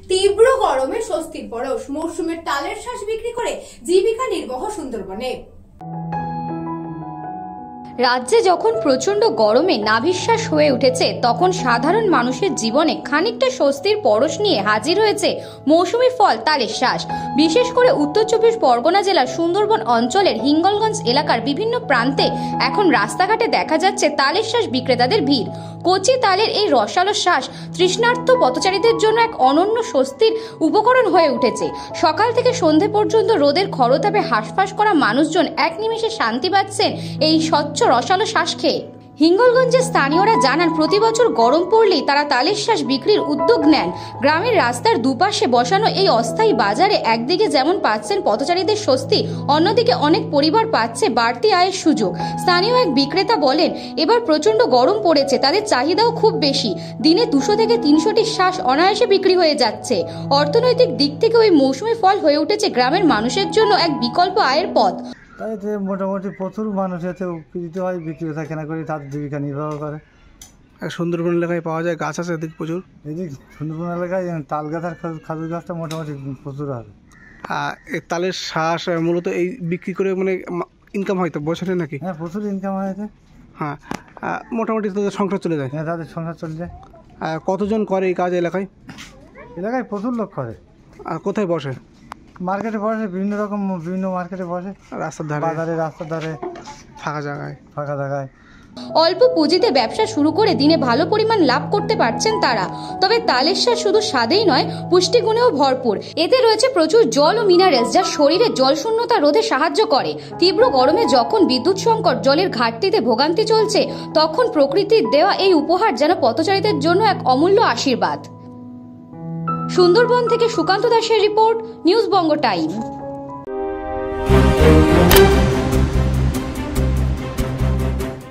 তীব্র গরমে স্বস্তির পরশ, মৌসুমের তালের শাঁস বিক্রি করে জীবিকা নির্বাহ সুন্দরবনে। রাজ্যে যখন প্রচন্ড গরমে নাভিশ্বাস হয়ে উঠেছে, তখন সাধারণ মানুষের জীবনে খানিকটা স্বস্তির পরশ নিয়ে হাজির হয়েছে মৌসুমী ফল তালের শাঁস। বিশেষ করে উত্তর চব্বিশ পরগনা জেলার সুন্দরবন অঞ্চলের হিঙ্গলগঞ্জ এলাকার বিভিন্ন প্রান্তে এখন রাস্তাঘাটে দেখা যাচ্ছে তালের শাঁস বিক্রেতাদের ভিড়। কচি তালের এই রসালো শাঁস তৃষ্ণার্ত পথচারীদের জন্য এক অনন্য স্বস্তির উপকরণ হয়ে উঠেছে। সকাল থেকে সন্ধে পর্যন্ত রোদের খরতাপে হাঁসফাঁস করা মানুষজন এক নিমেষে শান্তি পাচ্ছেন এই স্বচ্ছ রসালো শাঁস খেয়ে। হিঙ্গলগঞ্জের স্থানীয়রা জানান, প্রতি বছর গরম পড়লেই তারা তালের শাঁস বিক্রির উদ্যোগ নেন। গ্রামের রাস্তার দুপাশে বসানো এই অস্থায়ী বাজারে একদিকে যেমন পাচ্ছেন পথচারীদের স্বস্তি, অন্যদিকে অনেক পরিবার পাচ্ছে বাড়তি আয়ের সুযোগ। স্থানীয় এক বিক্রেতা বলেন, এবার প্রচন্ড গরম পড়েছে, তাদের চাহিদাও খুব বেশি। দিনে 200 থেকে 300টি শাঁস অনায়াসে বিক্রি হয়ে যাচ্ছে। অর্থনৈতিক দিক থেকে ওই মৌসুমী ফল হয়ে উঠেছে গ্রামের মানুষের জন্য এক বিকল্প আয়ের পথ। তাই মোটামুটি প্রচুর মানুষ এতে উপকৃত হয়, বিক্রেতা কেনা করে তাদের জীবিকা নির্বাহ করে। সুন্দরবন এলাকায় পাওয়া যায় গাছ আছে এদিক প্রচুর। এদিক সুন্দরবন এলাকায় তাল গাছ আর খাজুর গাছটা মোটামুটি প্রচুর হবে। এই তালের শাঁস মূলত এই বিক্রি করে মানে ইনকাম হয় তো বছরে নাকি? হ্যাঁ, প্রচুর ইনকাম হয়েছে। হ্যাঁ, মোটামুটি তাদের সংসার চলে যায়। হ্যাঁ, তাদের সংসার চলে যায়। কতজন করে এই কাজ এলাকায়? এলাকায় প্রচুর লোক করে। আর কোথায় বসে? মার্কেটে বসে, বিভিন্ন মার্কেটে বসে, রাস্তার ধারে, বাজারে, রাস্তার ধারে, ফাঁকা জায়গায়। অল্প পুঁজিতে ব্যবসা শুরু করে দিনে ভালো পরিমাণ লাভ করতে পারছেন তারা। তবে তালের শাঁস শুধু স্বাদেই নয়, পুষ্টিগুণেও ভরপুর। এতে রয়েছে প্রচুর জল ও মিনারেলস, যা শরীরে জল শূন্যতা রোধে সাহায্য করে। তীব্র গরমে যখন বিদ্যুৎ সংকট, জলের ঘাটতিতে ভোগান্তি চলছে, তখন প্রকৃতির দেওয়া এই উপহার যেন পথচারীদের জন্য এক অমূল্য আশীর্বাদ। সুন্দরবন থেকে সুকান্ত দাসের রিপোর্ট, নিউজ বঙ্গ টাইম।